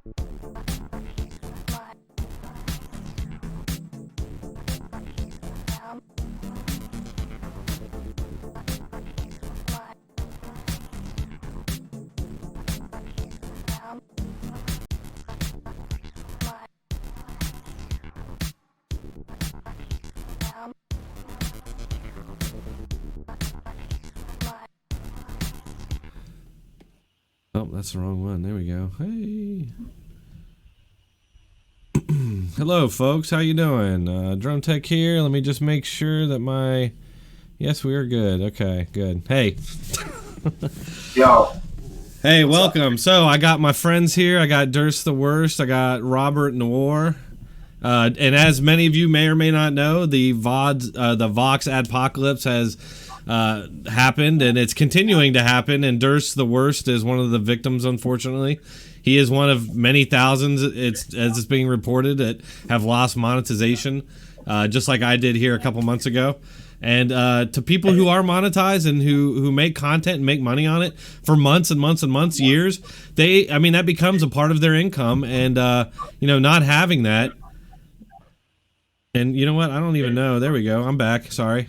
Oh, that's the wrong one. There we go. Hey. Hello, folks. How you doing? Dronetek here. Let me just make sure that my... Yes, we are good. Okay, good. Hey. Yo. Hey, welcome. So, I got my friends here. I got Durst the Worst. I got Robert Noir. And as many of you may or may not know, the Vox adpocalypse has happened, and it's continuing to happen, and Durst the Worst is one of the victims, unfortunately. He is one of many thousands, as it's being reported, that have lost monetization, just like I did here a couple months ago. And to people who are monetized and who make content and make money on it for months and months and months, years, that becomes a part of their income, and not having that. And you know what? I don't even know. There we go. I'm back. Sorry.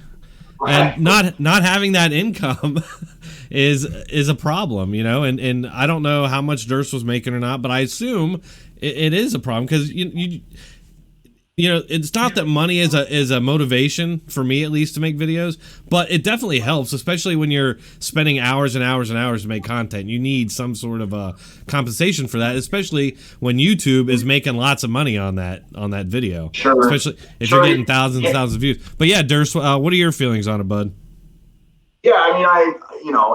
And not having that income is a problem, and I don't know how much Durst was making or not, but I assume it is a problem, because it's not that money is a motivation for me, at least, to make videos, but it definitely helps, especially when you're spending hours and hours and hours to make content. You need some sort of compensation for that, especially when YouTube is making lots of money on that video. Sure. Especially if you're getting thousands and thousands of views. But yeah, Durst, what are your feelings on it, bud? Yeah, I mean,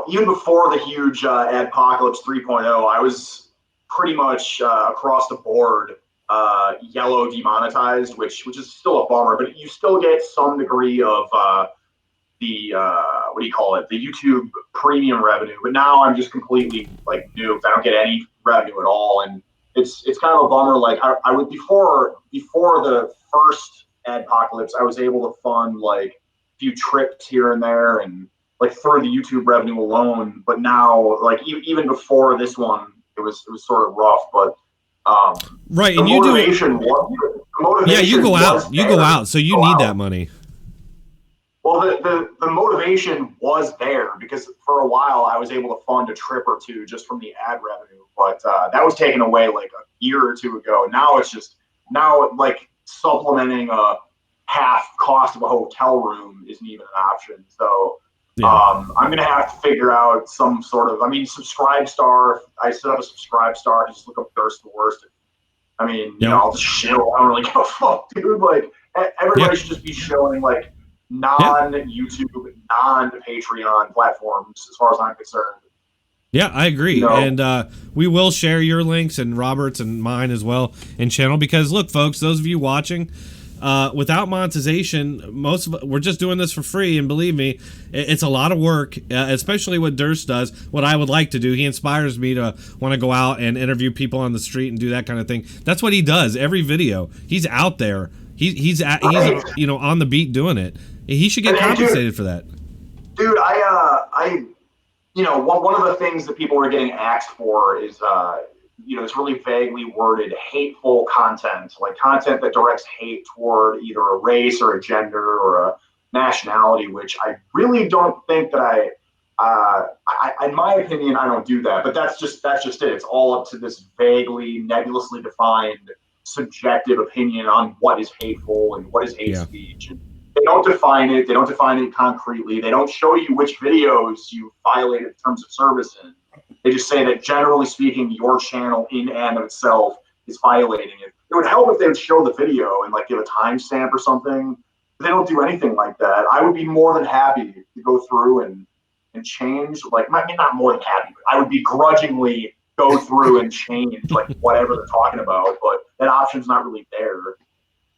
even before the huge Adpocalypse 3.0, I was pretty much across the board yellow demonetized, which is still a bummer, but you still get some degree of the YouTube premium revenue. But now I'm just completely nuked. I don't get any revenue at all, and it's kind of a bummer. Like I would before the first Adpocalypse, I was able to fund a few trips here and there, and through the YouTube revenue alone. But now, even before this one, it was sort of rough, but. Right, and you do. Yeah, you go out, so you need that money. Well, the motivation was there, because for a while I was able to fund a trip or two just from the ad revenue, but that was taken away a year or two ago. Now it's just supplementing a half cost of a hotel room isn't even an option. So. Yeah. I'm gonna have to figure out some sort of. Subscribestar. I set up a Subscribestar. Just look up Durst the Worst. I'll just chill. I don't really give a fuck, dude. Everybody should just be showing non-YouTube, non-Patreon platforms, as far as I'm concerned. Yeah, I agree, and we will share your links and Robert's and mine as well in channel, because look, folks, those of you watching. Without monetization, we're just doing this for free, and believe me, it's a lot of work, especially what Durst does. What I would like to do, he inspires me to want to go out and interview people on the street and do that kind of thing. That's what he does every video. He's out there. He's on the beat doing it. He should get compensated for that. Dude, one of the things that people are getting axed for is this really vaguely worded hateful content, content that directs hate toward either a race or a gender or a nationality, which I really don't think that in my opinion, I don't do that, but that's just it. It's all up to this vaguely, nebulously defined, subjective opinion on what is hateful and what is hate speech. And they don't define it. They don't define it concretely. They don't show you which videos you violated terms of service in. They just say that, generally speaking, your channel in and of itself is violating it. It would help if they would show the video and give a timestamp or something. But they don't do anything like that. I would be more than happy to go through and change. Not more than happy, but I would begrudgingly go through and change whatever they're talking about. But that option's not really there.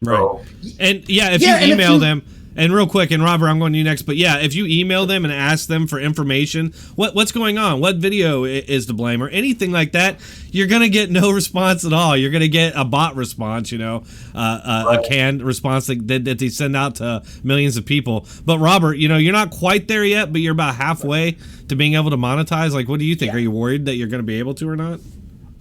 Right. So, and if you email them. And real quick, and Robert, I'm going to you next, but yeah, if you email them and ask them for information, what's going on, what video is to blame, or anything like that, you're going to get no response at all. You're going to get a bot response, a canned response that they send out to millions of people. But Robert, you're not quite there yet, but you're about halfway to being able to monetize. What do you think? Yeah. Are you worried that you're going to be able to or not?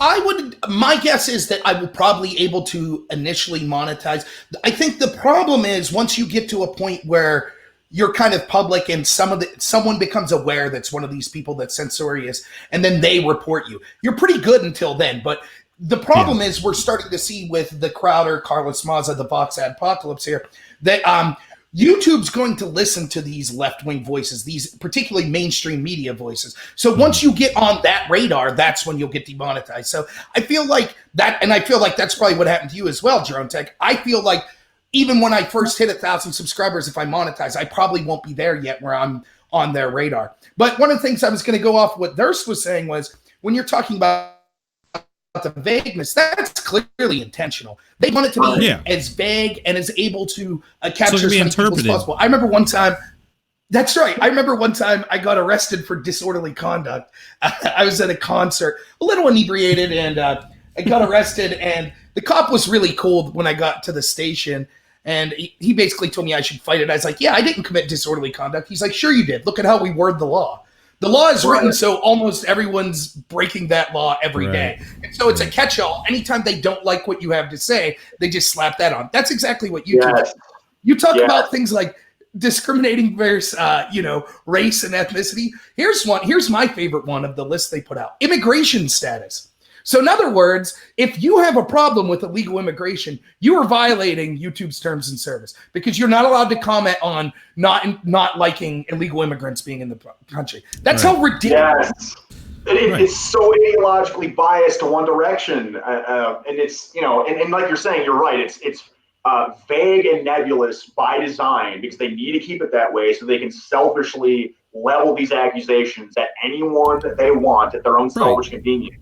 My guess is that I will probably able to initially monetize. I think the problem is once you get to a point where you're kind of public and someone becomes aware that's one of these people that's censorious and then they report you. You're pretty good until then, but the problem is we're starting to see with the Crowder, Carlos Maza, the Vox Adpocalypse here that YouTube's going to listen to these left-wing voices, these particularly mainstream media voices. So once you get on that radar, that's when you'll get demonetized. So I feel like that, and I feel like that's probably what happened to you as well, Dronetek. I feel like even when I first hit 1,000 subscribers, if I monetize, I probably won't be there yet where I'm on their radar. But one of the things I was going to go off what Durst was saying was when you're talking about the vagueness, that's clearly intentional. They want it to be as vague and as able to capture as many people as possible. I remember one time, that's right. I remember one time I got arrested for disorderly conduct. I was at a concert, a little inebriated, and I got arrested. And the cop was really cool when I got to the station. And he basically told me I should fight it. I was like, yeah, I didn't commit disorderly conduct. He's like, sure you did. Look at how we word the law. The law is written so almost everyone's breaking that law every day. And so it's a catch-all. Anytime they don't like what you have to say, they just slap that on. That's exactly what you do. You talk about things like discriminating versus, race and ethnicity. Here's my favorite one of the list they put out. Immigration status. So in other words, if you have a problem with illegal immigration, you are violating YouTube's terms and service because you're not allowed to comment on not liking illegal immigrants being in the country. That's how ridiculous. It's so ideologically biased to one direction. And it's, and like you're saying, you're right. It's vague and nebulous by design because they need to keep it that way so they can selfishly level these accusations at anyone that they want at their own selfish convenience.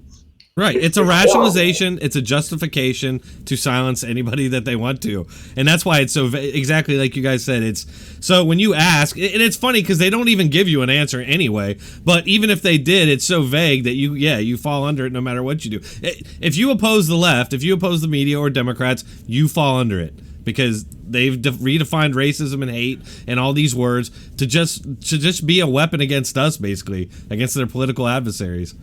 Right. It's a rationalization. Horrible. It's a justification to silence anybody that they want to. And that's why it's so exactly like you guys said. It's so when you ask, and it's funny because they don't even give you an answer anyway. But even if they did, it's so vague that you fall under it no matter what you do. If you oppose the left, if you oppose the media or Democrats, you fall under it because they've redefined racism and hate and all these words to just be a weapon against us, basically, against their political adversaries.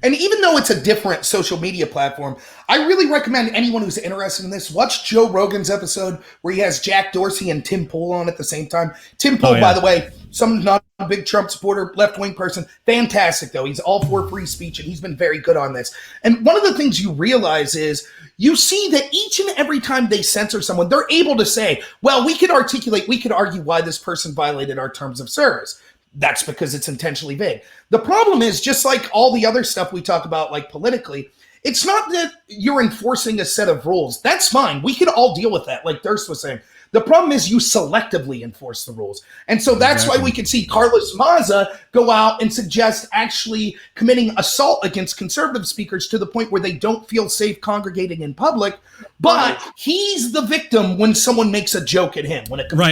And even though it's a different social media platform, I really recommend anyone who's interested in this, watch Joe Rogan's episode where he has Jack Dorsey and Tim Pool on at the same time. Tim Pool, by the way, someone not a big Trump supporter, left-wing person, fantastic though. He's all for free speech and he's been very good on this. And one of the things you realize is you see that each and every time they censor someone, they're able to say, well, we could argue why this person violated our terms of service. That's because it's intentionally vague. The problem is, just like all the other stuff we talk about, like politically, it's not that you're enforcing a set of rules. That's fine. We can all deal with that, like Durst was saying. The problem is you selectively enforce the rules. And so that's why we can see Carlos Maza go out and suggest actually committing assault against conservative speakers to the point where they don't feel safe congregating in public. But he's the victim when someone makes a joke at him.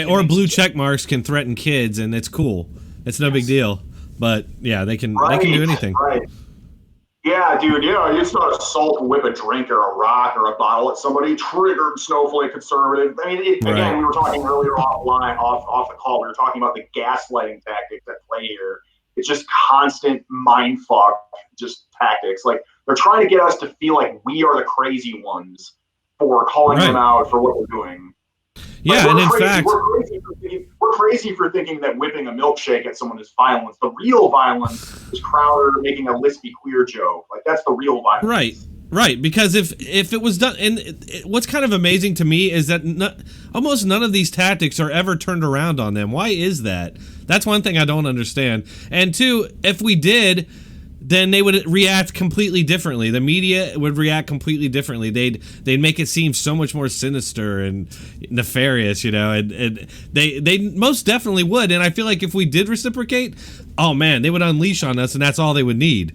Or blue check marks can threaten kids, and it's cool. It's no big deal, but yeah, they can do anything. Right. Yeah, dude. It's not assault to whip a drink or a rock or a bottle at somebody. Triggered snowflake conservative. I mean, again, we were talking earlier off the call. We were talking about the gaslighting tactics that play here. It's just constant mindfuck, just tactics. Like they're trying to get us to feel like we are the crazy ones for calling them out for what we're doing. Yeah, and in fact, we're crazy for thinking that whipping a milkshake at someone is violence. The real violence is Crowder making a lispy queer joke. Like that's the real violence. Right. Because if it was done, and what's kind of amazing to me is that almost none of these tactics are ever turned around on them. Why is that? That's one thing I don't understand. And two, if we did, then they would react completely differently. The media would react completely differently. They'd make it seem so much more sinister and nefarious, and they most definitely would. And I feel like if we did reciprocate, oh man, they would unleash on us, and that's all they would need.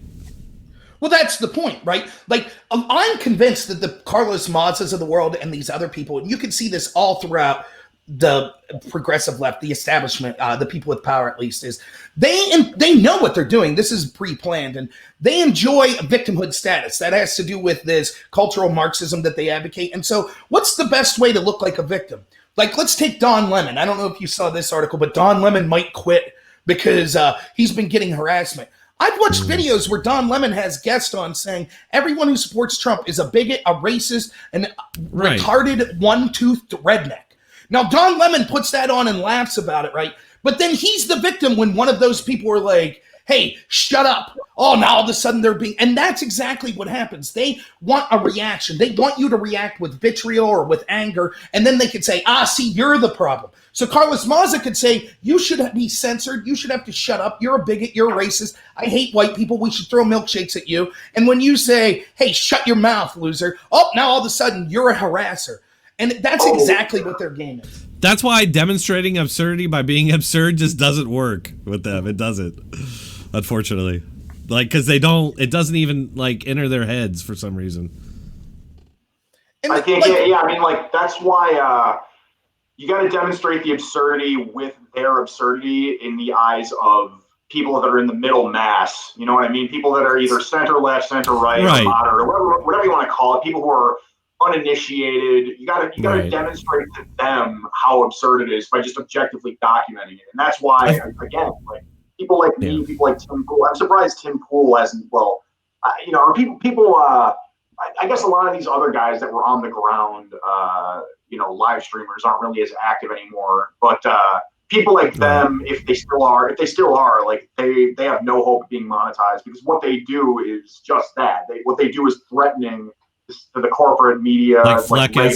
Well, that's the point, right? Like, I'm convinced that the Carlos Mazas of the world and these other people, and you can see this all throughout the progressive left, the establishment, the people with power at least, is they know what they're doing. This is pre-planned, and they enjoy victimhood status. That has to do with this cultural Marxism that they advocate. And so what's the best way to look like a victim? Like, let's take Don Lemon. I don't know if you saw this article, but Don Lemon might quit because he's been getting harassment. I've watched videos where Don Lemon has guests on saying everyone who supports Trump is a bigot, a racist, and retarded, one-toothed redneck. Now, Don Lemon puts that on and laughs about it, right? But then he's the victim when one of those people are like, hey, shut up. Oh, now all of a sudden they're being... And that's exactly what happens. They want a reaction. They want you to react with vitriol or with anger, and then they could say, see, you're the problem. So Carlos Maza could say, you should be censored. You should have to shut up. You're a bigot. You're a racist. I hate white people. We should throw milkshakes at you. And when you say, hey, shut your mouth, loser, now all of a sudden you're a harasser. And that's exactly what their game is. That's why demonstrating absurdity by being absurd just doesn't work with them. It doesn't, unfortunately. Like, because it doesn't even, like, enter their heads for some reason. And I think, I mean, like, that's why you got to demonstrate the absurdity with their absurdity in the eyes of people that are in the middle mass. You know what I mean? People that are either center left, center right, or moderate, or whatever you want to call it. People who are uninitiated. You got to demonstrate to them how absurd it is by just objectively documenting it. And that's why, again, like people like me, people like Tim Pool. I'm surprised Tim Pool hasn't. Well, or people. I guess a lot of these other guys that were on the ground, live streamers aren't really as active anymore. But people like them, if they still are, like they have no hope of being monetized, because what they do is just that. What they do is threatening to the corporate media, like and...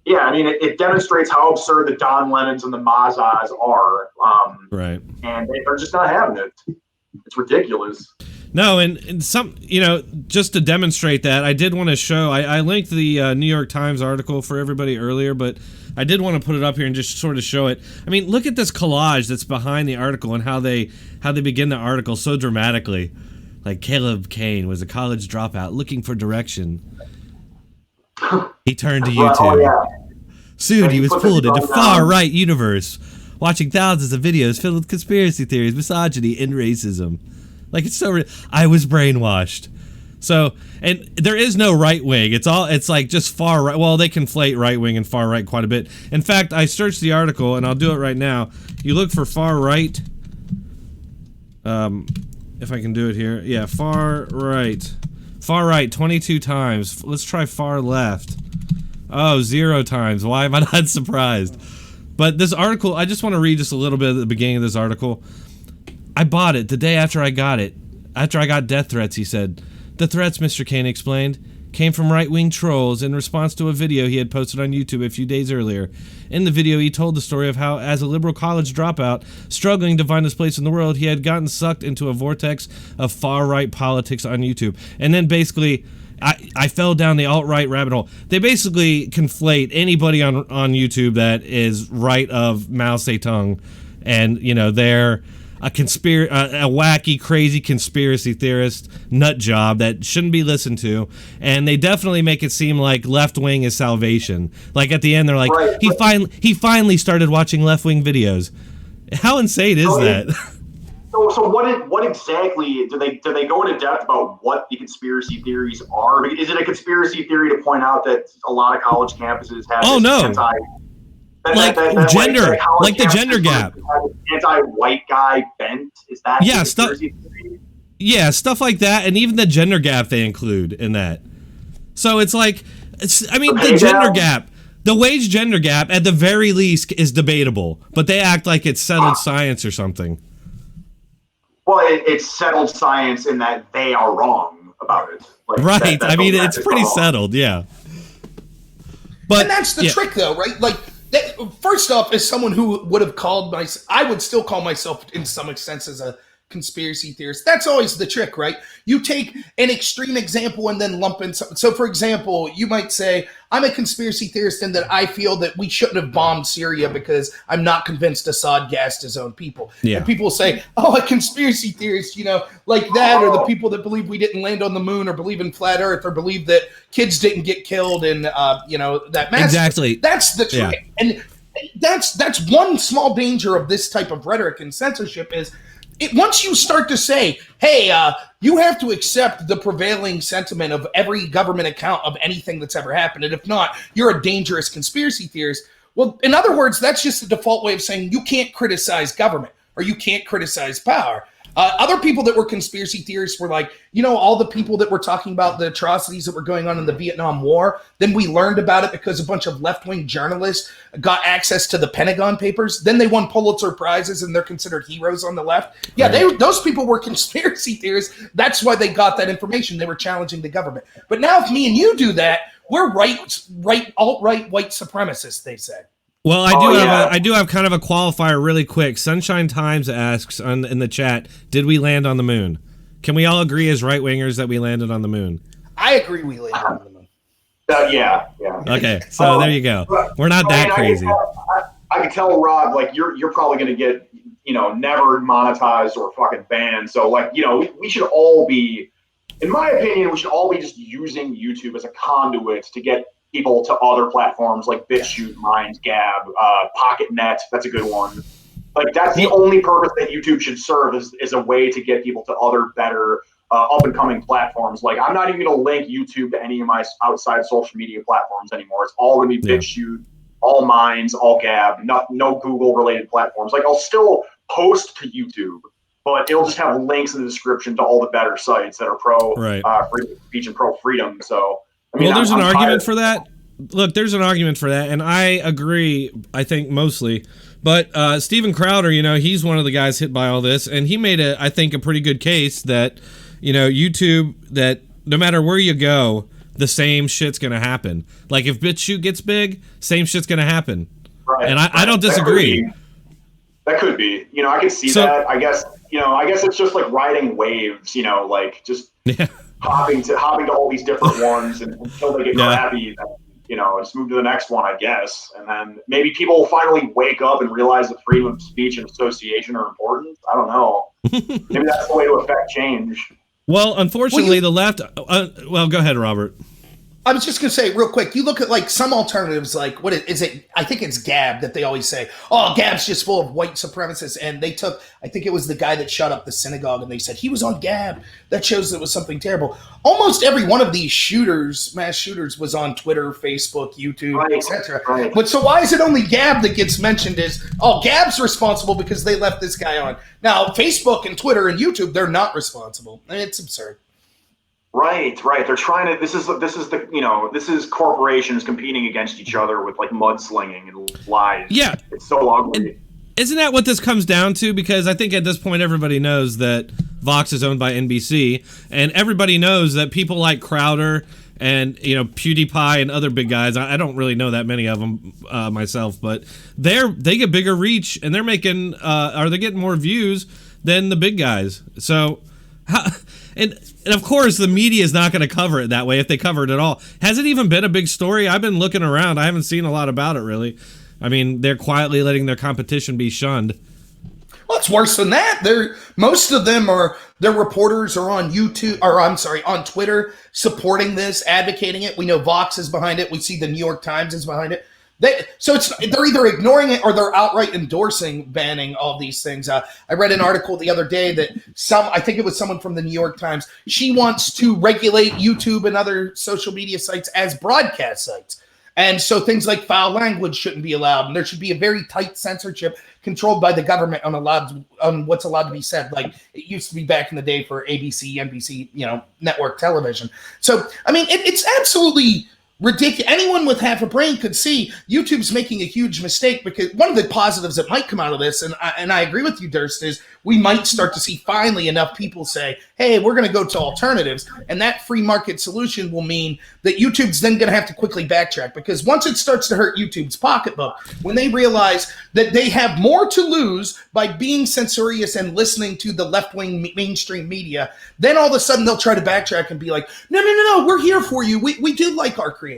Yeah, I mean, it demonstrates how absurd the Don Lennons and the Mazas are. And they're just not having it. It's ridiculous. No, and some, just to demonstrate that, I did want to show, I linked the New York Times article for everybody earlier, but I did want to put it up here and just sort of show it. I mean, look at this collage that's behind the article and how they begin the article so dramatically. Like, Caleb Kane was a college dropout looking for direction. He turned to YouTube. Soon he was pulled into far-right universe, watching thousands of videos filled with conspiracy theories, misogyny, and racism. Like, it's so... I was brainwashed. So, and there is no right wing. It's like just far right. Well, they conflate right wing and far right quite a bit. In fact, I searched the article, and I'll do it right now. You look for far right... if I can do it here. Yeah, far right. Far right, 22 times. Let's try far left. Oh, 0 times. Why am I not surprised? But this article, I just want to read just a little bit at the beginning of this article. I bought it the day after I got it. After I got death threats, he said. The threats, Mr. Kane explained, came from right-wing trolls in response to a video he had posted on YouTube a few days earlier. In the video, he told the story of how, as a liberal college dropout, struggling to find his place in the world, he had gotten sucked into a vortex of far-right politics on YouTube. And then basically, I fell down the alt-right rabbit hole. They basically conflate anybody on YouTube that is right of Mao Zedong, and, they're a wacky, crazy conspiracy theorist nut job that shouldn't be listened to, and they definitely make it seem like left wing is salvation. Like at the end, they're like, he finally started watching left wing videos. How insane is that? So what exactly do they go into depth about what the conspiracy theories are? Is it a conspiracy theory to point out that a lot of college campuses have gender, like the gender gap, anti-white guy bent? Is that stuff like that, and even the gender gap they include in that. So it's like, the gender gap, the wage gender gap, at the very least, is debatable, but they act like it's settled science or something. Well, it's settled science in that they are wrong about it. Like, it's pretty settled, yeah. But and that's the trick, though, right? Like. First off, as someone who would have I would still call myself in some sense as a conspiracy theorist. That's always the trick, right? You take an extreme example and then lump in something. So, for example, you might say, I'm a conspiracy theorist in that I feel that we shouldn't have bombed Syria because I'm not convinced Assad gassed his own people. Yeah. And people say, oh, a conspiracy theorist, like that, or the people that believe we didn't land on the moon, or believe in flat earth, or believe that kids didn't get killed in, that massacre. Exactly. That's the trick. Yeah. And that's one small danger of this type of rhetoric and censorship is, once you start to say, hey, you have to accept the prevailing sentiment of every government account of anything that's ever happened, and if not, you're a dangerous conspiracy theorist. Well, in other words, that's just the default way of saying you can't criticize government or you can't criticize power. Other people that were conspiracy theorists were like, all the people that were talking about the atrocities that were going on in the Vietnam War, then we learned about it because a bunch of left-wing journalists got access to the Pentagon Papers. Then they won Pulitzer Prizes and they're considered heroes on the left. Yeah, those people were conspiracy theorists. That's why they got that information. They were challenging the government. But now if me and you do that, we're alt-right white supremacists, they say. Well, I do have kind of a qualifier really quick. Sunshine Times asks in the chat, did we land on the moon? Can we all agree as right-wingers that we landed on the moon? I agree we landed on the moon. Yeah. Okay, so there you go. We're not that crazy. I can tell, Rob, like you're probably going to get, never monetized or fucking banned. So like, we should all be, in my opinion, we should all be just using YouTube as a conduit to get people to other platforms like BitChute, Minds, Gab, PocketNet. That's a good one. Like that's the only purpose that YouTube should serve is a way to get people to other better up and coming platforms. Like I'm not even going to link YouTube to any of my outside social media platforms anymore. It's all going to be BitChute, all Minds, all Gab, no Google related platforms. Like I'll still post to YouTube, but it'll just have links in the description to all the better sites that are pro free speech and pro freedom. So. There's an argument for that. Look, there's an argument for that, and I agree, I think, mostly. But Steven Crowder, he's one of the guys hit by all this, and he made, I think, a pretty good case that, YouTube, that no matter where you go, the same shit's going to happen. Like, if BitChute gets big, same shit's going to happen. Right. And I don't disagree. That could be. I can see that. I guess it's just like riding waves, like just... Yeah. Hopping to all these different ones until they get crappy, just move to the next one, I guess. And then maybe people will finally wake up and realize that freedom of speech and association are important. I don't know. Maybe that's the way to affect change. Well, unfortunately, the left... well, go ahead, Robert. I was just going to say real quick, you look at like some alternatives, like what is it? I think it's Gab that they always say, oh, Gab's just full of white supremacists. And they took, I think it was the guy that shut up the synagogue and they said he was on Gab. That shows it was something terrible. Almost every one of these mass shooters was on Twitter, Facebook, YouTube, etc. Right. But so why is it only Gab that gets mentioned as, oh, Gab's responsible because they left this guy on. Now, Facebook and Twitter and YouTube, they're not responsible. It's absurd. Right. They're trying to. This is corporations competing against each other with like mudslinging and lies. Yeah, it's so ugly. And isn't that what this comes down to? Because I think at this point everybody knows that Vox is owned by NBC, and everybody knows that people like Crowder and PewDiePie and other big guys. I don't really know that many of them myself, but they get bigger reach and they're making they're getting more views than the big guys. So. And of course, the media is not going to cover it that way if they cover it at all. Has it even been a big story? I've been looking around. I haven't seen a lot about it, really. I mean, they're quietly letting their competition be shunned. Well, it's worse than that. Most of them their reporters are on on Twitter supporting this, advocating it. We know Vox is behind it. We see the New York Times is behind it. They're either ignoring it or they're outright endorsing banning all these things. I read an article the other day that I think it was someone from the New York Times. She wants to regulate YouTube and other social media sites as broadcast sites. And so things like foul language shouldn't be allowed. And there should be a very tight censorship controlled by the government on what's allowed to be said. Like it used to be back in the day for ABC, NBC, network television. So, I mean, it's absolutely ridiculous. Anyone with half a brain could see YouTube's making a huge mistake, because one of the positives that might come out of this, and I agree with you, Durst, is we might start to see finally enough people say, hey, we're going to go to alternatives. And that free market solution will mean that YouTube's then going to have to quickly backtrack, because once it starts to hurt YouTube's pocketbook, when they realize that they have more to lose by being censorious and listening to the left-wing mainstream media, then all of a sudden they'll try to backtrack and be like, no, we're here for you. We do like our creators.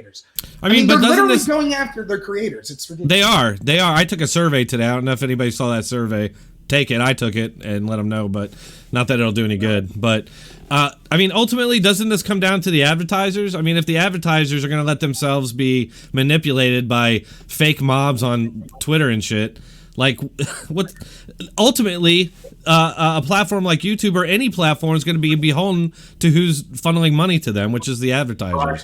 I mean they're literally going after their creators. It's ridiculous. They are. I took a survey today. I don't know if anybody saw that survey. Take it. I took it and let them know, but not that it'll do any good. But I mean, ultimately, doesn't this come down to the advertisers? I mean, if the advertisers are going to let themselves be manipulated by fake mobs on Twitter and shit, like what? Ultimately, a platform like YouTube or any platform is going to be beholden to who's funneling money to them, which is the advertisers.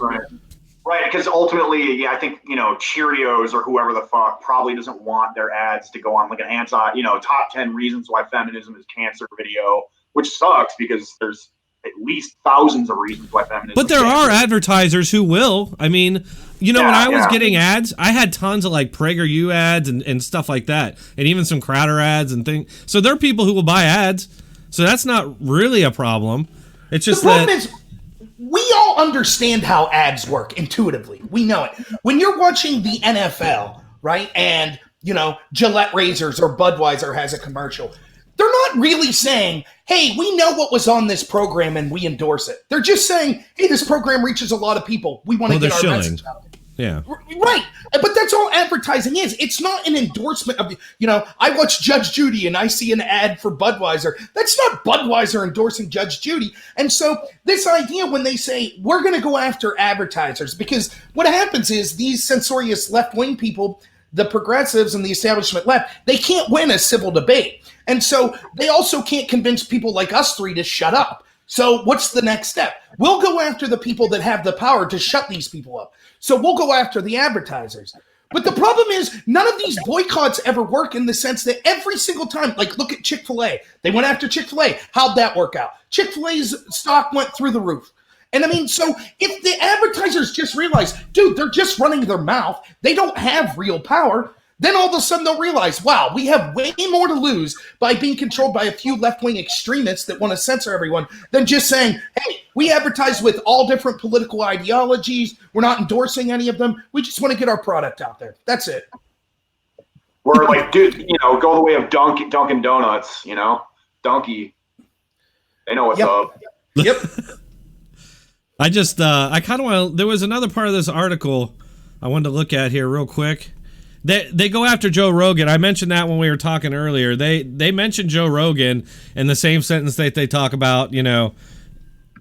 Right, because ultimately, I think, Cheerios or whoever the fuck probably doesn't want their ads to go on like an top 10 reasons why feminism is cancer video. which sucks because there's at least thousands of reasons why feminism. But there are advertisers who will. I mean, when I was getting ads, I had tons of like PragerU ads and stuff like that, and even some Crowder ads and things. So there are people who will buy ads. So that's not really a problem. It's just the problem is we all understand how ads work intuitively. We know it. When you're watching the NFL, right, and Gillette razors or Budweiser has a commercial, they're not really saying, hey, we know what was on this program and we endorse it. They're just saying, hey, this program reaches a lot of people. We want to get our message out. Yeah. Right. But that's all advertising is. It's not an endorsement of, I watch Judge Judy and I see an ad for Budweiser. That's not Budweiser endorsing Judge Judy. And so this idea when they say we're going to go after advertisers, because what happens is these censorious left-wing people, the progressives and the establishment left, they can't win a civil debate. And so they also can't convince people like us three to shut up. So what's the next step? We'll go after the people that have the power to shut these people up. So we'll go after the advertisers. But the problem is none of these boycotts ever work in the sense that every single time, like look at Chick-fil-A. They went after Chick-fil-A. How'd that work out? Chick-fil-A's stock went through the roof. And I mean, so if the advertisers just realize, dude, they're just running their mouth, they don't have real power, then all of a sudden they'll realize, wow, we have way more to lose by being controlled by a few left-wing extremists that want to censor everyone than just saying, hey, we advertise with all different political ideologies. We're not endorsing any of them. We just want to get our product out there. That's it. We're like, dude, go the way of Dunkin' Donuts, Donkey. They know what's up. Yep. I kind of want to, there was another part of this article I wanted to look at here real quick. They go after Joe Rogan. I mentioned that when we were talking earlier. They mentioned Joe Rogan in the same sentence that they talk about, and I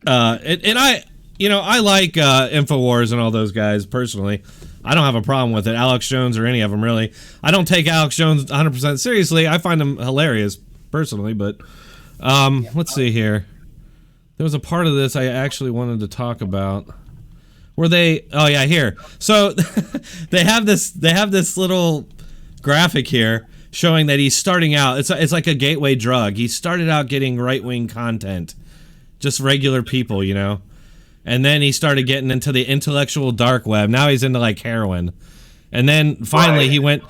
like InfoWars and all those guys personally. I don't have a problem with it. Alex Jones or any of them, really. I don't take Alex Jones 100% seriously. I find him hilarious personally, but let's see here. There was a part of this I actually wanted to talk about. Here. So they have this little graphic here showing that he's starting out. It's like a gateway drug. He started out getting right-wing content, just regular people, and then he started getting into the intellectual dark web. Now he's into like heroin, and then finally he went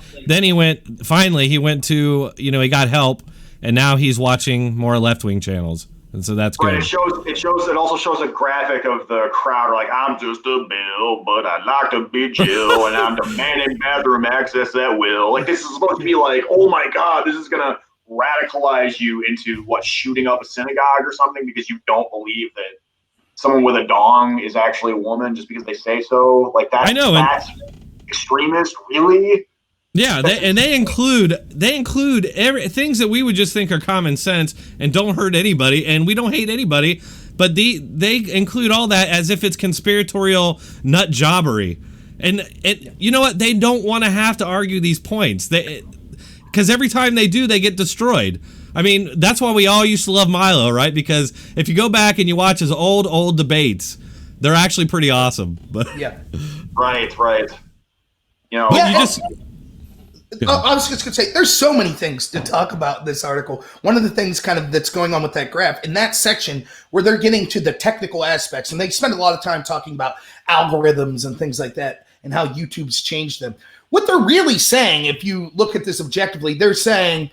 to he got help, and now he's watching more left-wing channels. And so that's good. It also shows a graphic of the crowd like, I'm just a Bill, but I'd like to be Jill, and I'm demanding bathroom access at will. Like, this is supposed to be like, oh my God, this is going to radicalize you into shooting up a synagogue or something because you don't believe that someone with a dong is actually a woman just because they say so. Like, that's extremist, really? Yeah, they include things that we would just think are common sense and don't hurt anybody, and we don't hate anybody, but they include all that as if it's conspiratorial nut jobbery. And you know what? They don't want to have to argue these points. Because every time they do, they get destroyed. I mean, that's why we all used to love Milo, right? Because if you go back and you watch his old debates, they're actually pretty awesome. But yeah, right. I was just going to say, there's so many things to talk about in this article. One of the things kind of that's going on with that graph, in that section where they're getting to the technical aspects, and they spend a lot of time talking about algorithms and things like that and how YouTube's changed them. What they're really saying, if you look at this objectively, they're saying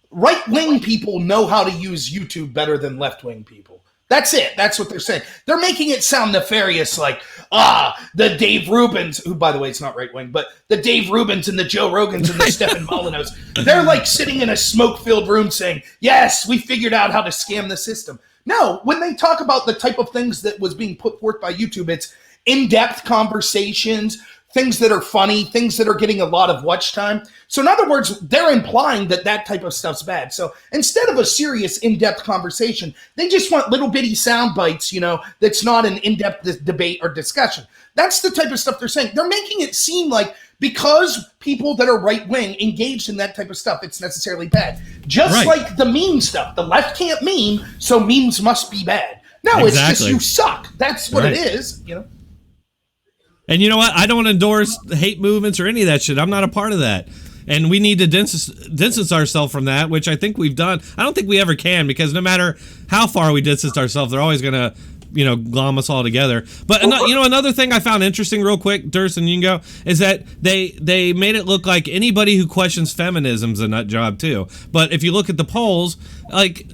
right-wing people know how to use YouTube better than left-wing people. That's it. That's what they're saying. They're making it sound nefarious, like, the Dave Rubins, who, by the way, it's not right-wing, but the Dave Rubins and the Joe Rogans and the Stephen Molinos, they're like sitting in a smoke-filled room saying, yes, we figured out how to scam the system. No, when they talk about the type of things that was being put forth by YouTube, it's in-depth conversations, things that are funny, things that are getting a lot of watch time. So in other words, they're implying that type of stuff's bad. So instead of a serious in-depth conversation, they just want little bitty sound bites, that's not an in-depth debate or discussion. That's the type of stuff they're saying. They're making it seem like because people that are right-wing engaged in that type of stuff, it's necessarily bad. Just like the meme stuff. The left can't meme, so memes must be bad. No, It's just you suck. That's what it is, And you know what? I don't endorse hate movements or any of that shit. I'm not a part of that. and we need to distance ourselves from that, which I think we've done. I don't think we ever can, because no matter how far we distance ourselves, they're always gonna, glom us all together. But another thing I found interesting, real quick, Durst, and you can go, is that they made it look like anybody who questions feminism's a nut job too. But if you look at the polls, like,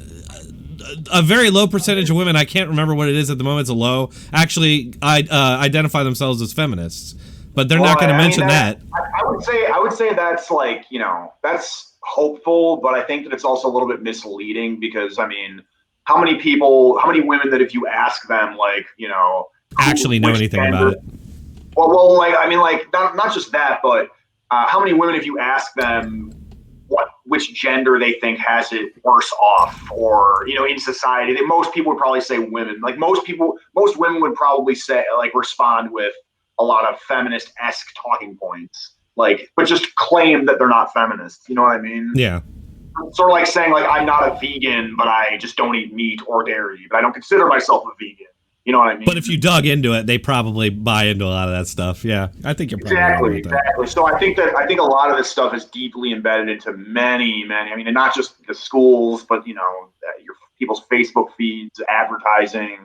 a very low percentage of women, I can't remember what it is at the moment, it's a low, actually identify themselves as feminists. But they're not going to mention that. I would say that's like, that's hopeful, but I think that it's also a little bit misleading, because I mean, how many women that if you ask them, like, actually know anything about it? Well, like, I mean, like, not just that, but how many women, if you ask them which gender they think has it worse off, or in society, that most people would probably say women. Like most women would probably say, like, respond with a lot of feminist-esque talking points, like, but just claim that they're not feminists. You know what I mean? Yeah. Sort of like saying, like, I'm not a vegan, but I just don't eat meat or dairy, but I don't consider myself a vegan. You know what I mean? But if you dug into it, they probably buy into a lot of that stuff. Yeah, I think you're probably exactly. So I think a lot of this stuff is deeply embedded into many. I mean, and not just the schools, but your people's Facebook feeds, advertising,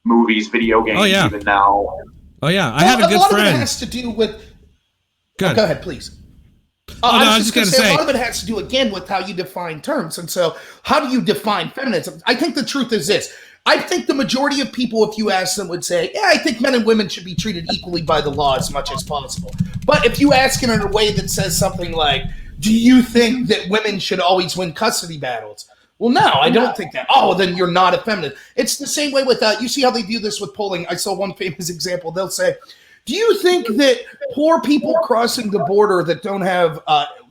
movies, video games. Even now. Oh yeah, I had a good friend. A lot of it has to do with. Go ahead, please. I was just going to say, a lot of it has to do, again, with how you define terms. And so, how do you define feminism? I think the truth is this. I think the majority of people, if you ask them, would say, yeah, I think men and women should be treated equally by the law as much as possible. But if you ask it in a way that says something like, do you think that women should always win custody battles? Well, no, I don't think that. Oh, then you're not a feminist. It's the same way with you see how they do this with polling. I saw one famous example. They'll say, do you think that poor people crossing the border that don't have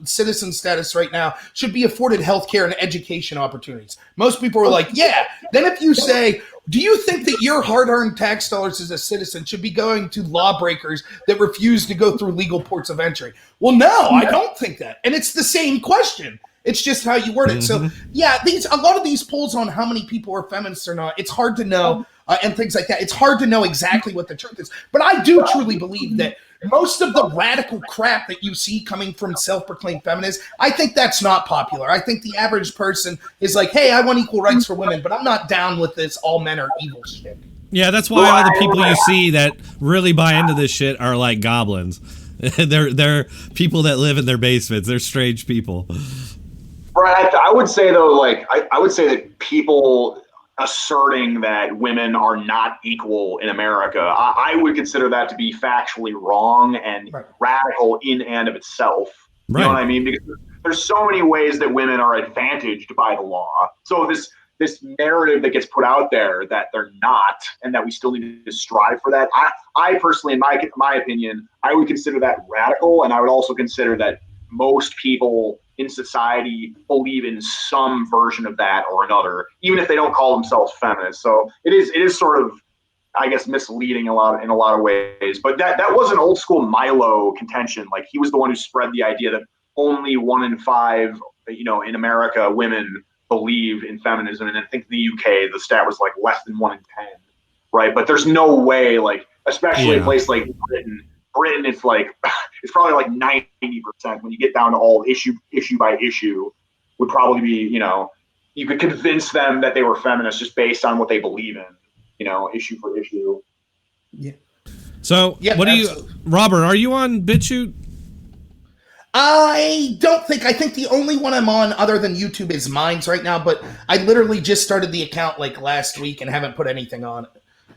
citizen status right now should be afforded healthcare and education opportunities? Most people are like, yeah. Then if you say, do you think that your hard-earned tax dollars as a citizen should be going to lawbreakers that refuse to go through legal ports of entry? Well, no, I don't think that. And it's the same question. It's just how you word it. So, yeah, a lot of these polls on how many people are feminists or not, it's hard to know, and things like that. It's hard to know exactly what the truth is. But I do truly believe that most of the radical crap that you see coming from self-proclaimed feminists, I think that's not popular. I think the average person is like, hey, I want equal rights for women, but I'm not down with this all men are evil shit. Yeah, that's why all the people you see that really buy into this shit are like goblins. They're people that live in their basements. They're strange people. Right. I would say, though, like, I would say that people asserting that women are not equal in America, I would consider that to be factually wrong and radical in and of itself. You know what I mean? Because there's so many ways that women are advantaged by the law. So this narrative that gets put out there that they're not, and that we still need to strive for that, I personally, in my opinion, I would consider that radical, and I would also consider that most people in society believe in some version of that or another, even if they don't call themselves feminists. So it is sort of, I guess, misleading in a lot of ways. But that was an old school Milo contention. Like, he was the one who spread the idea that only 1 in 5, in America, women believe in feminism. And I think in the UK, the stat was like less than 1 in 10, right? But there's no way, like, especially a place like Britain, it's like, it's probably like 90% when you get down to all issue by issue would probably be, you could convince them that they were feminists just based on what they believe in, issue for issue. Yeah. So Robert, are you on BitChute? I think the only one I'm on other than YouTube is Minds right now, but I literally just started the account like last week and haven't put anything on it.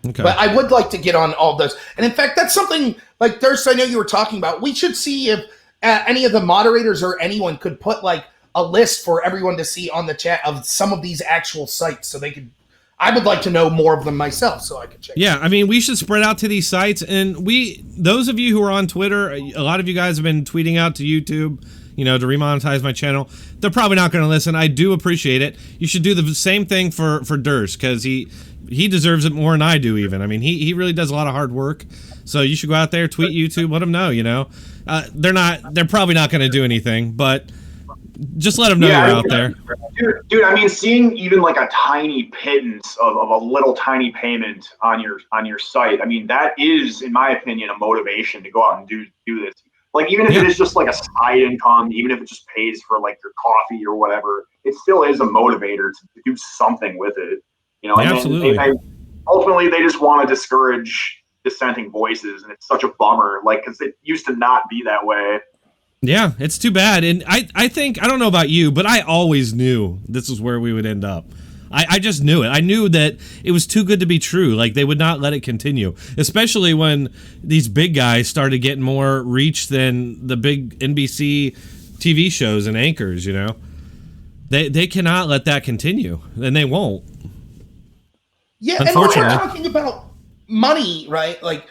Okay. But I would like to get on all those. And in fact, that's something like Durst, I know you were talking about. We should see if any of the moderators or anyone could put like a list for everyone to see on the chat of some of these actual sites so they could. I would like to know more of them myself so I could check. Yeah, I mean, we should spread out to these sites. And those of you who are on Twitter, a lot of you guys have been tweeting out to YouTube, to remonetize my channel. They're probably not going to listen. I do appreciate it. You should do the same thing for Durst, because he deserves it more than I do even. I mean, he really does a lot of hard work. So you should go out there, tweet YouTube, let them know, they're probably not going to do anything, but just let them know you're out there. Dude, I mean, seeing even like a tiny pittance of a little tiny payment on your site, I mean, that is, in my opinion, a motivation to go out and do this. Like, even if it is just like a side income, even if it just pays for like your coffee or whatever, it still is a motivator to do something with it. And absolutely. then ultimately they just want to discourage dissenting voices, and it's such a bummer. Like, because it used to not be that way. Yeah, it's too bad. And I think, I don't know about you, but I always knew this is where we would end up. I just knew it. I knew that it was too good to be true. Like, they would not let it continue, especially when these big guys started getting more reach than the big NBC TV shows and anchors, They cannot let that continue, and they won't. Yeah, and we're talking about money, right? Like,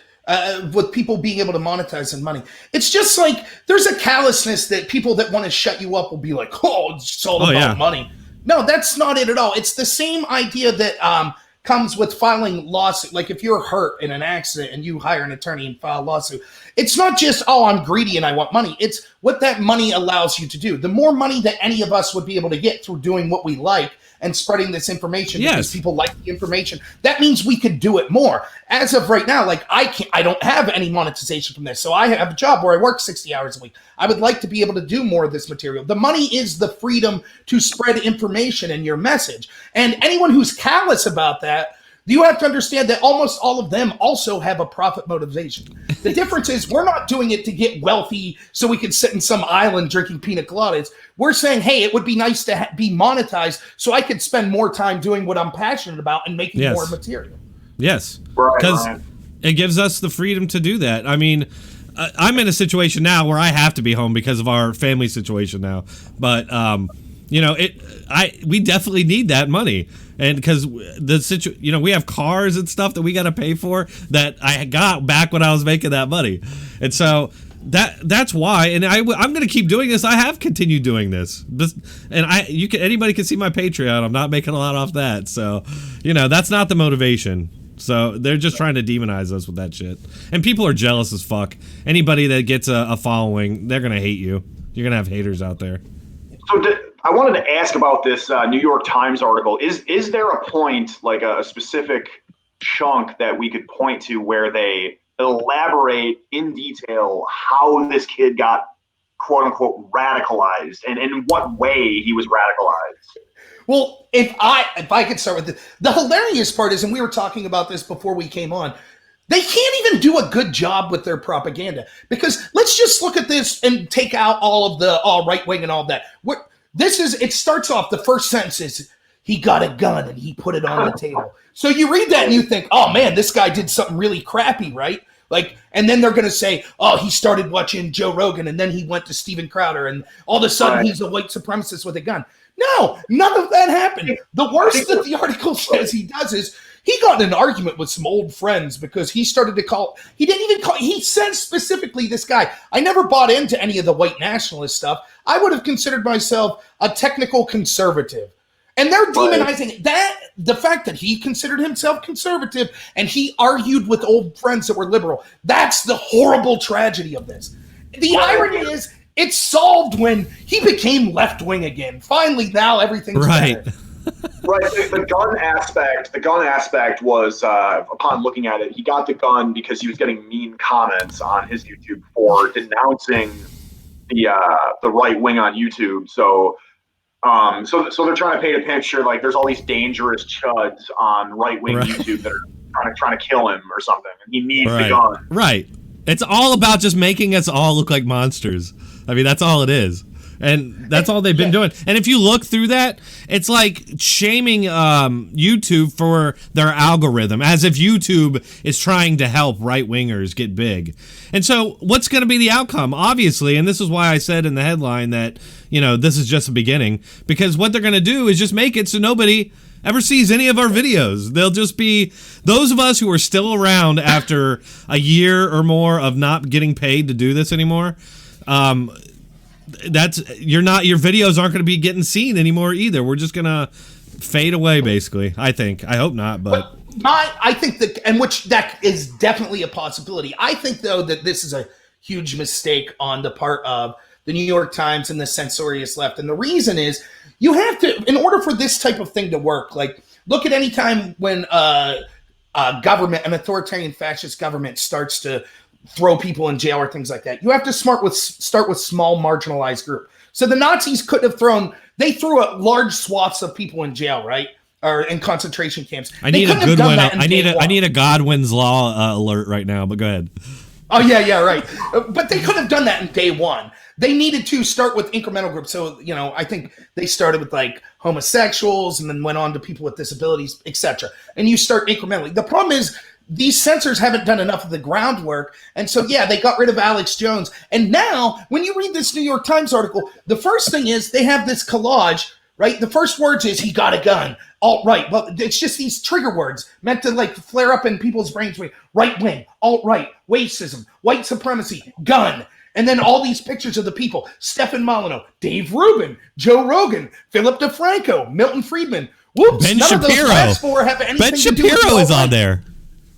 with people being able to monetize and money. It's just like there's a callousness that people that want to shut you up will be like, oh, it's all about money. No, that's not it at all. It's the same idea that comes with filing lawsuit. Like, if you're hurt in an accident and you hire an attorney and file a lawsuit, it's not just, oh, I'm greedy and I want money. It's what that money allows you to do. The more money that any of us would be able to get through doing what we like and spreading this information because people like the information, that means we could do it more. As of right now, like, I don't have any monetization from this. So I have a job where I work 60 hours a week. I would like to be able to do more of this material. The money is the freedom to spread information and your message. And anyone who's callous about that, you have to understand that almost all of them also have a profit motivation. The difference is we're not doing it to get wealthy so we can sit in some island drinking pina coladas. We're saying, hey, it would be nice to be monetized so I could spend more time doing what I'm passionate about and making more material. Yes, because it gives us the freedom to do that. I mean, I'm in a situation now where I have to be home because of our family situation now. But, we definitely need that money. And because we have cars and stuff that we got to pay for that I got back when I was making that money. And so that's why. And I'm going to keep doing this. I have continued doing this. And anybody can see my Patreon. I'm not making a lot off that. So, that's not the motivation. So they're just trying to demonize us with that shit. And people are jealous as fuck. Anybody that gets a following, they're going to hate you. You're going to have haters out there. So I wanted to ask about this New York Times article. Is there a point, like a specific chunk that we could point to where they elaborate in detail how this kid got, quote unquote, radicalized, and in what way he was radicalized? Well, if I could start with this, the hilarious part is, and we were talking about this before we came on, they can't even do a good job with their propaganda, because let's just look at this and take out all of the right wing and all that. It starts off, the first sentence is, he got a gun and he put it on the table. So you read that and you think, oh man, this guy did something really crappy, right? Like, and then they're going to say, oh, he started watching Joe Rogan and then he went to Steven Crowder and all of a sudden he's a white supremacist with a gun. No, none of that happened. The worst that the article says he does is he got in an argument with some old friends because he started to call, he said specifically, this guy, I never bought into any of the white nationalist stuff. I would have considered myself a technical conservative. And they're demonizing that, the fact that he considered himself conservative and he argued with old friends that were liberal. That's the horrible tragedy of this. The irony is, it's solved when he became left-wing again. Finally, now everything's better. Right. The gun aspect was, upon looking at it, he got the gun because he was getting mean comments on his YouTube for denouncing the right wing on YouTube. So they're trying to paint a picture like there's all these dangerous chuds on right wing YouTube that are trying to kill him or something, and he needs the gun. Right. It's all about just making us all look like monsters. I mean, that's all it is. And that's all they've been doing. And if you look through that, it's like shaming YouTube for their algorithm, as if YouTube is trying to help right-wingers get big. And so what's going to be the outcome? Obviously, and this is why I said in the headline that, this is just the beginning, because what they're going to do is just make it so nobody ever sees any of our videos. They'll just be those of us who are still around after a year or more of not getting paid to do this anymore. Your videos aren't going to be getting seen anymore either. We're just going to fade away, basically. I hope not, but I think that is definitely a possibility. I think though that this is a huge mistake on the part of the New York Times and the censorious left. And the reason is you have to, in order for this type of thing to work, like look at any time when a government, an authoritarian fascist government starts to throw people in jail or things like that. You have to start with small marginalized group. So the Nazis could have they threw large swaths of people in jail, right? Or in concentration camps. I need a good one. I need a Godwin's Law alert right now, but go ahead. Oh, yeah, right. But they could have done that in day one. They needed to start with incremental groups. So, I think they started with like homosexuals and then went on to people with disabilities, etc. And you start incrementally. The problem is these censors haven't done enough of the groundwork. And so, they got rid of Alex Jones. And now when you read this New York Times article, the first thing is they have this collage, right? The first words is he got a gun. Alt-right. Well, it's just these trigger words meant to like flare up in people's brains. Right wing, alt-right, racism, white supremacy, gun. And then all these pictures of the people. Stefan Molyneux, Dave Rubin, Joe Rogan, Philip DeFranco, Milton Friedman. Whoops, Ben none Shapiro. of those last four have anything Ben to do with Shapiro is on there.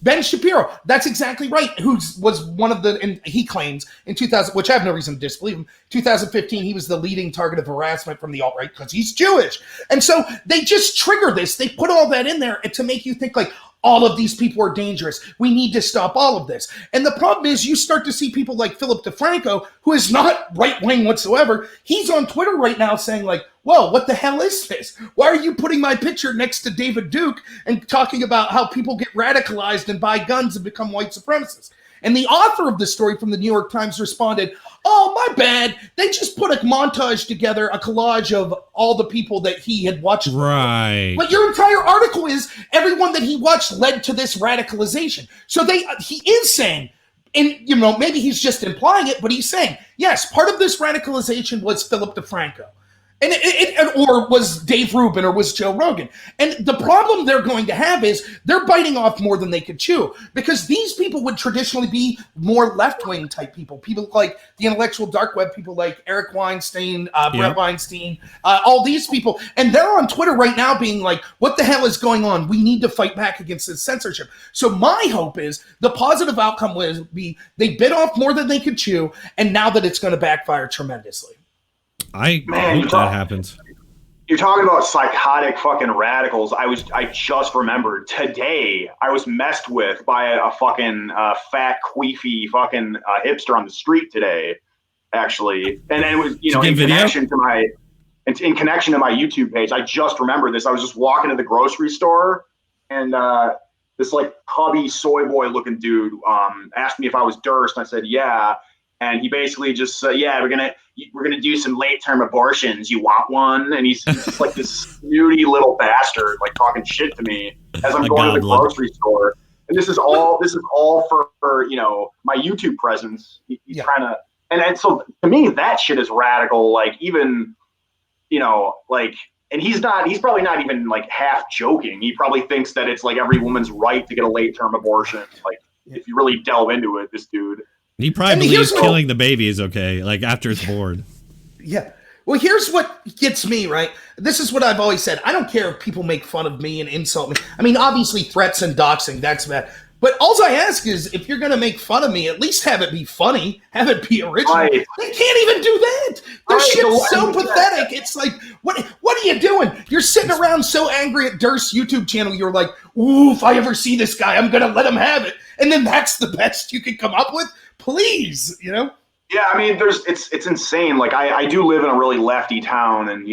Ben Shapiro, that's exactly right, who was one of the, and he claims in 2000, which I have no reason to disbelieve him, 2015, he was the leading target of harassment from the alt-right because he's Jewish. And so they just trigger this. They put all that in there to make you think like, all of these people are dangerous. We need to stop all of this. And the problem is you start to see people like Philip DeFranco, who is not right-wing whatsoever. He's on Twitter right now saying like, whoa, what the hell is this? Why are you putting my picture next to David Duke and talking about how people get radicalized and buy guns and become white supremacists? And the author of the story from the New York Times responded, oh, my bad. They just put a montage together, a collage of all the people that he had watched. Right. But your entire article is everyone that he watched led to this radicalization. So he is saying, and maybe he's just implying it, but he's saying, yes, part of this radicalization was Philip DeFranco. Or was Dave Rubin or was Joe Rogan. And the problem they're going to have is they're biting off more than they could chew because these people would traditionally be more left-wing type people. People like the intellectual dark web, people like Eric Weinstein, Brett Weinstein, all these people. And they're on Twitter right now being like, what the hell is going on? We need to fight back against this censorship. So my hope is the positive outcome will be they bit off more than they could chew, and now that it's going to backfire tremendously. I hope that happens. You're talking about psychotic fucking radicals. I just remembered today I was messed with by a fucking fat queefy fucking hipster on the street today, actually, and it was in connection to my YouTube page. I just remembered this. I was just walking to the grocery store, and this like hubby soy boy looking dude asked me if I was Durst. And I said yeah. And he basically just said, yeah, we're gonna do some late-term abortions. You want one? And he's just like this snooty little bastard, like talking shit to me as I'm going to the grocery store. And this is all for my YouTube presence. He's trying to, and so to me that shit is radical. Like even, and he's probably not even like half joking. He probably thinks that it's like every woman's right to get a late-term abortion. Like if you really delve into it, this dude. He probably believes killing the baby is okay, like after it's born. Yeah. Well, here's what gets me, right? This is what I've always said. I don't care if people make fun of me and insult me. I mean, obviously threats and doxing, that's bad. But all I ask is if you're going to make fun of me, at least have it be funny. Have it be original. Right. They can't even do that. Their shit's so pathetic. It's like, what are you doing? You're sitting around so angry at Durst's YouTube channel. You're like, ooh, if I ever see this guy, I'm going to let him have it. And then that's the best you can come up with? Please, Yeah, I mean, it's insane. Like I do live in a really lefty town, and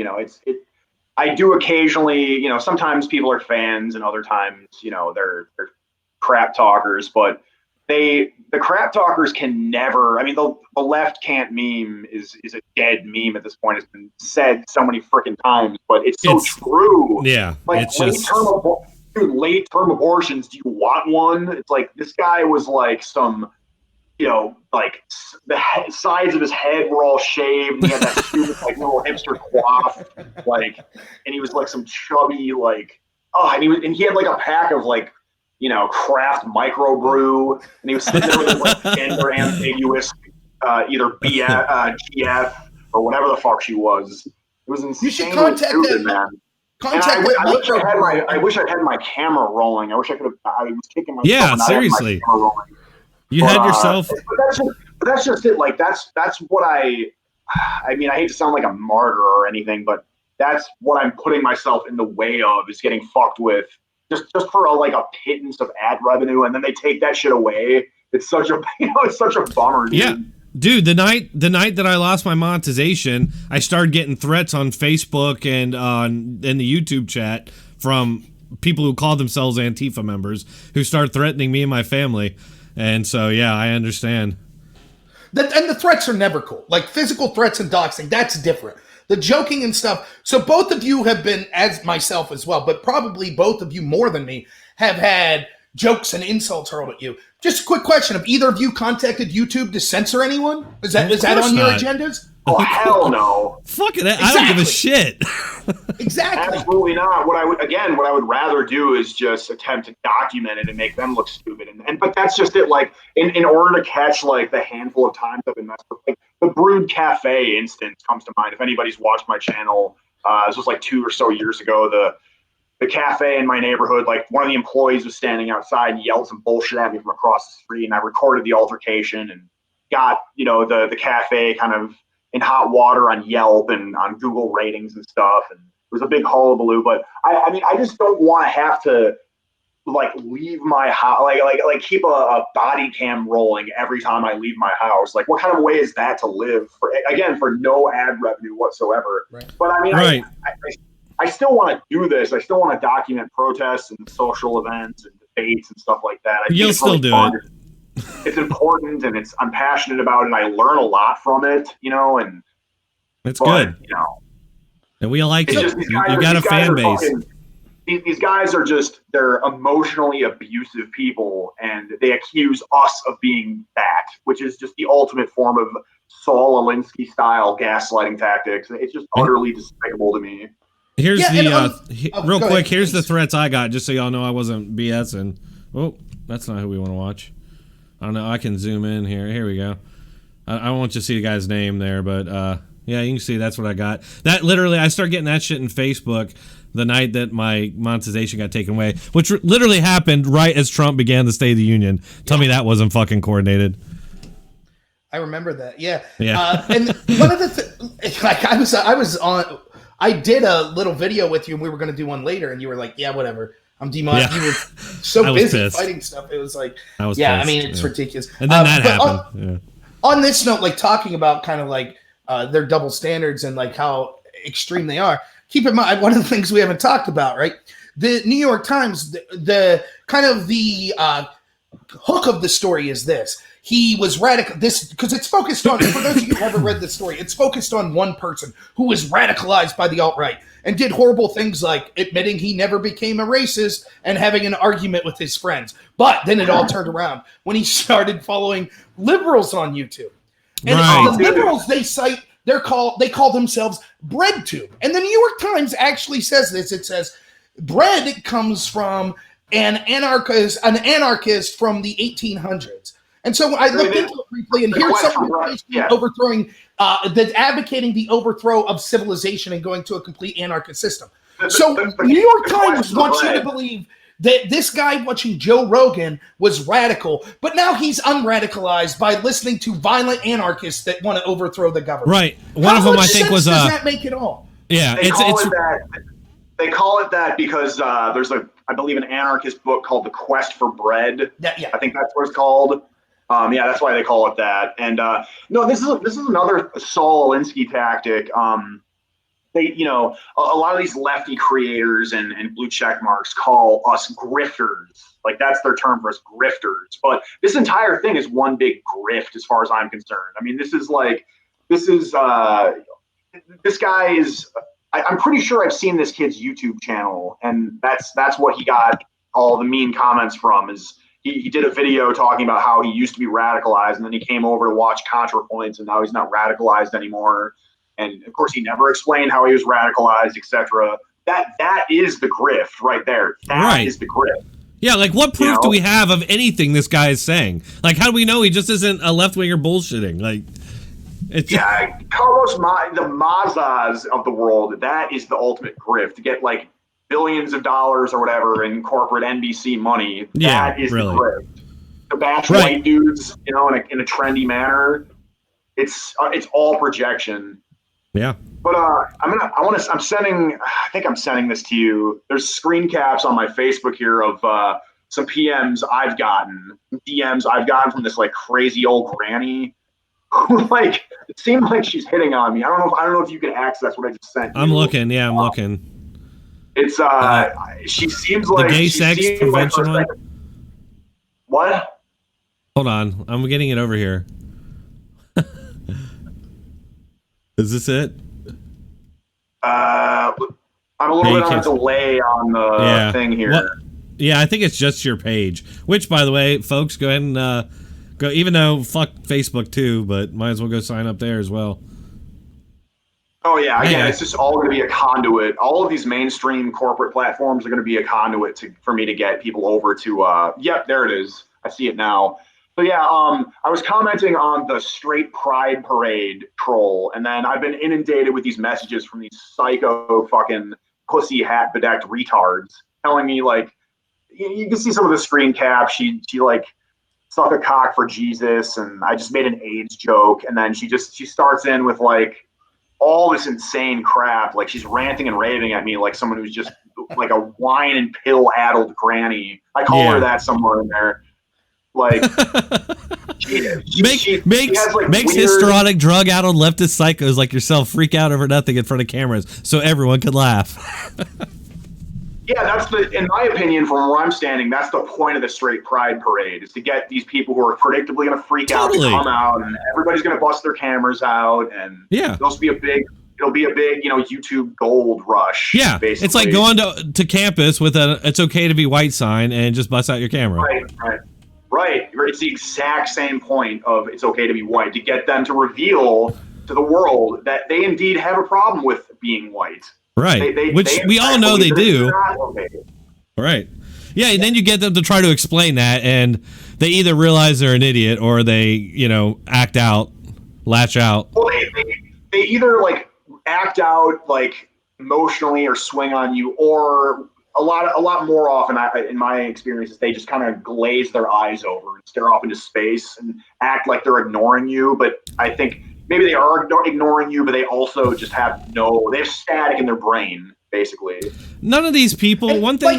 I do occasionally, sometimes people are fans, and other times, they're crap talkers. But the crap talkers can never. I mean, the left can't meme is a dead meme at this point. It's been said so many freaking times, but it's so true. Yeah, like it's just. Late-term abortions. Do you want one? It's like this guy was like some. Like the sides of his head were all shaved. And he had that stupid, like little hipster coif, like, and he was like some chubby, like, and he had like a pack of like, craft microbrew, and he was sitting there with his like gender ambiguous, either GF or whatever the fuck she was. It was insane. You should contact him, man. I wish I had my camera rolling. I wish I could have. I was kicking myself. Yeah, seriously. You had yourself. But that's just it. Like that's what I mean, I hate to sound like a martyr or anything, but that's what I'm putting myself in the way of is getting fucked with just for a pittance of ad revenue, and then they take that shit away it's such a it's such a bummer, dude. Yeah. Dude, the night that I lost my monetization, I started getting threats on Facebook and in the YouTube chat from people who call themselves Antifa members who start threatening me and my family. And so, yeah, I understand. And the threats are never cool. Like physical threats and doxing, that's different. The joking and stuff. So both of you have been, as myself as well, but probably both of you more than me, have had jokes and insults hurled at you. Just a quick question: have either of you contacted YouTube to censor anyone? Is that on your agendas? Oh, hell no. Fuck it. I don't give a shit. Exactly. Absolutely not. What I would rather do is just attempt to document it and make them look stupid. But that's just it. Like in order to catch like the handful of times I've been messed with, like the Brood Cafe instance comes to mind. If anybody's watched my channel, this was like 2 or so years ago. The cafe in my neighborhood, like one of the employees was standing outside and yelled some bullshit at me from across the street, and I recorded the altercation and got the cafe kind of in hot water on Yelp and on Google ratings and stuff, and it was a big hullabaloo. But I mean, I just don't want to have to like leave my house, like keep a body cam rolling every time I leave my house. Like, what kind of way is that to live for no ad revenue whatsoever? Right. But I mean, right. I still want to do this. I still want to document protests and social events and debates and stuff like that. You'll still do it. It's important, and I'm passionate about it, and I learn a lot from it, and it's good. And we like it. You got a fan base. These guys are they're emotionally abusive people, and they accuse us of being that, which is just the ultimate form of Saul Alinsky style gaslighting tactics. It's just utterly despicable to me. Here's real quick. Ahead, here's please. The threats I got, just so y'all know I wasn't BSing. Oh, that's not who we want to watch. I don't know. I can zoom in here. Here we go. I want you to see the guy's name there, but yeah, you can see that's what I got. That literally, I started getting that shit in Facebook the night that my monetization got taken away, which literally happened right as Trump began the State of the Union. Tell me that wasn't fucking coordinated. I remember that. Yeah. Yeah. And one of the I did a little video with you, and we were going to do one later, and you were like, yeah, whatever. I'm demonetized. Yeah. You were so busy pissed. fighting stuff. It was like, pissed. I mean, it's ridiculous. And then that happened. On this note, like talking about kind of like their double standards and like how extreme they are, keep in mind, one of the things we haven't talked about, right? The New York Times, the kind of the hook of the story is this. He was radical. Because it's focused on, for those of you who haven't read the story, it's focused on one person who was radicalized by the alt-right and did horrible things like admitting he never became a racist and having an argument with his friends. But then it all turned around when he started following liberals on YouTube. And the liberals they call themselves BreadTube. And the New York Times actually says this. It says, bread comes from an anarchist from the 1800s. And so I looked into it briefly, and here's someone overthrowing, that's advocating the overthrow of civilization and going to a complete anarchist system. So New York Times wants you to believe that this guy watching Joe Rogan was radical, but now he's unradicalized by listening to violent anarchists that want to overthrow the government. Right. One of them, I think, was. Does that make it all? Yeah, they call it that because there's I believe an anarchist book called The Quest for Bread. Yeah. I think that's what it's called. That's why they call it that. And no, this is another Saul Alinsky tactic. They, a lot of these lefty creators and blue check marks call us grifters. Like that's their term for us, grifters. But this entire thing is one big grift, as far as I'm concerned. I mean, this guy is. I'm pretty sure I've seen this kid's YouTube channel, and that's what he got all the mean comments from. Is he did a video talking about how he used to be radicalized, and then he came over to watch ContraPoints, and now he's not radicalized anymore. And of course, he never explained how he was radicalized, etc. That is the grift right there. That is the grift. Yeah, like what proof do we have of anything this guy is saying? Like, how do we know he just isn't a left-winger bullshitting? Like, Carlos, the Mazas of the world, that is the ultimate grift. To get like billions of dollars or whatever in corporate NBC money, that is really the grift. To bash white dudes, in a trendy manner, it's all projection. Yeah. But I'm sending this to you. There's screen caps on my Facebook here of some PMs I've gotten, DMs I've gotten from this like crazy old granny who like it seemed like she's hitting on me. I don't know if you can access what I just sent you. I'm looking. Yeah, I'm looking. It's she seems the like gay she sex seemed prevention like one. What? Hold on, I'm getting it over here. Is this it? I'm a little bit on a delay on the thing here. Well, yeah, I think it's just your page. Which, by the way, folks, go ahead and go. Even though fuck Facebook too, but might as well go sign up there as well. Oh yeah, again, it's just all going to be a conduit. All of these mainstream corporate platforms are going to be a conduit for me to get people over to. Yep, there it is. I see it now. So yeah, I was commenting on the straight pride parade troll, and then I've been inundated with these messages from these psycho fucking pussy hat bedecked retards telling me like, you can see some of the screen cap. She like suck a cock for Jesus, and I just made an AIDS joke, and then she starts in with like all this insane crap. Like she's ranting and raving at me like someone who's just like a wine and pill addled granny. I call her that somewhere in there. Like makes histrionic drug addled leftist psychos like yourself freak out over nothing in front of cameras so everyone could laugh. Yeah, that's in my opinion, from where I'm standing, that's the point of the straight pride parade, is to get these people who are predictably going to freak out to come out, and everybody's going to bust their cameras out, and it'll be a big, YouTube gold rush. Yeah, basically. It's like going to campus with "It's okay to be white" sign and just bust out your camera. Right. It's the exact same point of "it's okay to be white," to get them to reveal to the world that they indeed have a problem with being white. Right, which we all know they do. Right. Yeah, and then you get them to try to explain that, and they either realize they're an idiot or they, act out, lash out. Well, they either like act out like emotionally or swing on you, or a lot more often, in my experiences, they just kind of glaze their eyes over and stare off into space and act like they're ignoring you. But I think maybe they are ignoring you, but they also just have static in their brain, basically. None of these people. One thing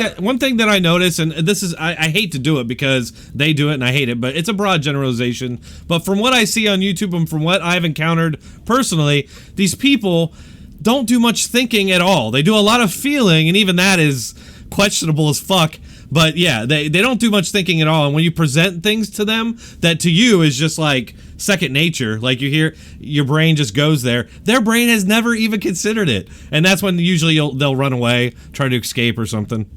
that I notice, and this is, I hate to do it because they do it and I hate it, but it's a broad generalization. But from what I see on YouTube and from what I've encountered personally, these people don't do much thinking at all. They do a lot of feeling, and even that is questionable as fuck. But yeah, they don't do much thinking at all. And when you present things to them that to you is just like second nature, like you hear your brain just goes there, their brain has never even considered it. And that's when usually they'll run away, try to escape or something.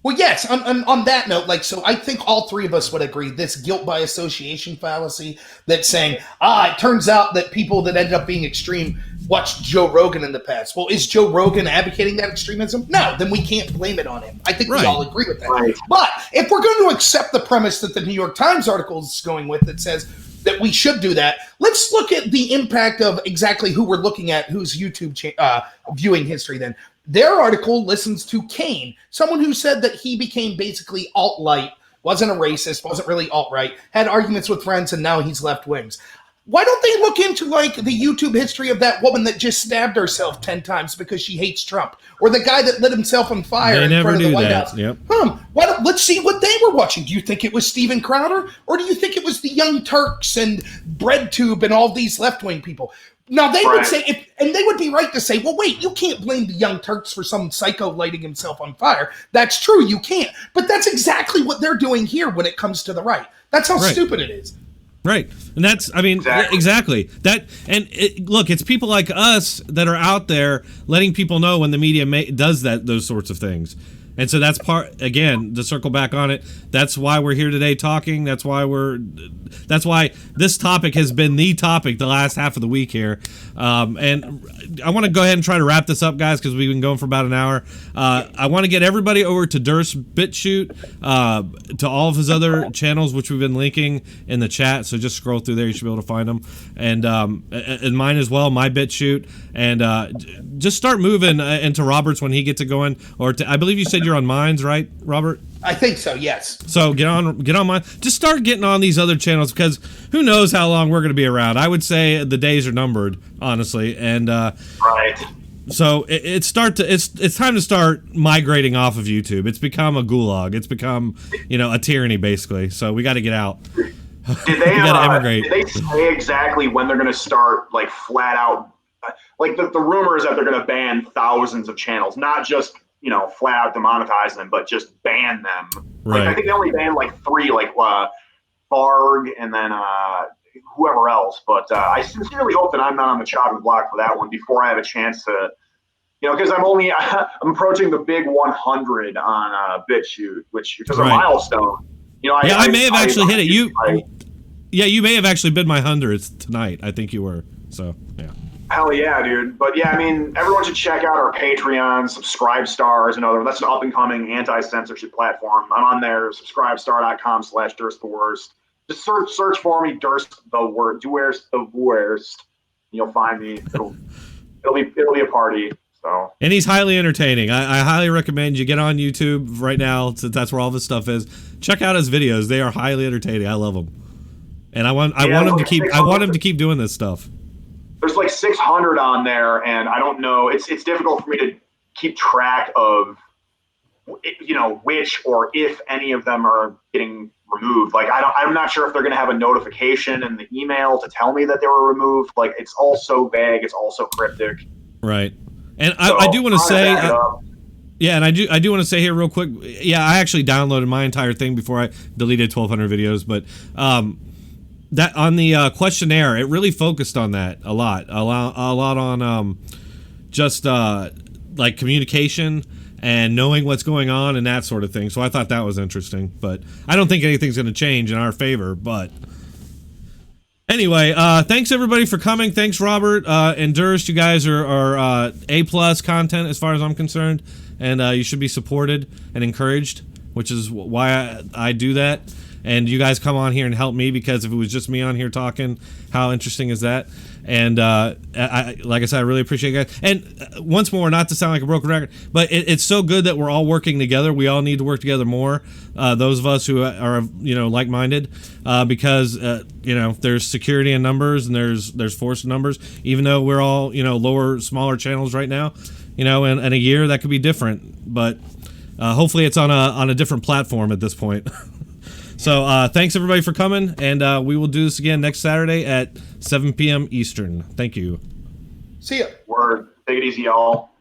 Well, yes, on that note, so I think all three of us would agree, this guilt by association fallacy that's saying, it turns out that people that end up being extreme watched Joe Rogan in the past. Well, is Joe Rogan advocating that extremism? No, then we can't blame it on him. I think we all agree with that. Right. But if we're going to accept the premise that the New York Times article is going with that says that we should do that, let's look at the impact of exactly who we're looking at, whose YouTube viewing history then. Their article listens to Kane, someone who said that he became basically alt-light, wasn't a racist, wasn't really alt-right, had arguments with friends, and now he's left-wings. Why don't they look into, the YouTube history of that woman that just stabbed herself 10 times because she hates Trump? Or the guy that lit himself on fire in front of the White House? Yep. Let's see what they were watching. Do you think it was Steven Crowder? Or do you think it was the Young Turks and BreadTube and all these left-wing people? Now, they would say, and they would be right to say, well, wait, you can't blame the Young Turks for some psycho lighting himself on fire. That's true, you can't. But that's exactly what they're doing here when it comes to the right. That's how stupid it is. Right. And that's, exactly. That, and look, it's people like us that are out there letting people know when the media does those sorts of things. And so that's part, again, to circle back on it, that's why we're here today talking. That's why this topic has been the topic the last half of the week here. And I want to go ahead and try to wrap this up, guys, because we've been going for about an hour. I want to get everybody over to Durst BitChute, to all of his other channels, which we've been linking in the chat. So just scroll through there. You should be able to find them. And mine as well, my BitChute. And just start moving into Robert's when he gets it going. I believe you said you're on Minds, right, Robert? I think so, yes. So get on mine. Just start getting on these other channels, because who knows how long we're going to be around. I would say the days are numbered, honestly. And right. So it's time to start migrating off of YouTube. It's become a gulag. It's become, a tyranny basically. So we got to get out. Did they, we got to emigrate. Did they say exactly when they're going to start, like, flat out? Like, the rumor is that they're going to ban thousands of channels, not just, flat out demonetize them, but just ban them. Right. Like, I think they only banned like 3, like Farg and then whoever else. But I sincerely hope that I'm not on the chopping block for that one before I have a chance to, because I'm approaching the big 100 on BitChute, which is a milestone. I may have actually hit it. You may have actually bid my hundreds tonight. I think you were. So yeah. Hell yeah, dude. But yeah, I mean, everyone should check out our Patreon, Subscribestars, that's an up-and-coming anti-censorship platform. I'm on there, subscribestar.com/DurstTheWorst. Just search for me, Durst the Worst. You'll find me. It'll be a party. So. And he's highly entertaining. I highly recommend you get on YouTube right now, since that's where all this stuff is. Check out his videos. They are highly entertaining. I love them. And I want him to keep doing this stuff. There's like 600 on there, and I don't know. It's difficult for me to keep track of, which or if any of them are getting removed. Like, I'm not sure if they're going to have a notification in the email to tell me that they were removed. Like, it's all so vague. It's all so cryptic. Right. And so, I do want to say, and I do want to say here real quick. Yeah, I actually downloaded my entire thing before I deleted 1,200 videos, but that on the questionnaire, it really focused on that a lot on just like communication and knowing what's going on and that sort of thing. So I thought that was interesting, but I don't think anything's going to change in our favor. But anyway, thanks everybody for coming. Thanks Robert and Durst. You guys are A+ content as far as I'm concerned, and you should be supported and encouraged, which is why I do that. And you guys come on here and help me, because if it was just me on here talking, how interesting is that? And like I said, I really appreciate you guys. And once more, not to sound like a broken record, but it's so good that we're all working together. We all need to work together more. Those of us who are like-minded, because there's security in numbers and there's force in numbers. Even though we're all smaller channels right now, in a year that could be different. But hopefully it's on a different platform at this point. So thanks everybody for coming, and we will do this again next Saturday at 7 p.m. Eastern. Thank you. See ya. Word. Take it easy, y'all.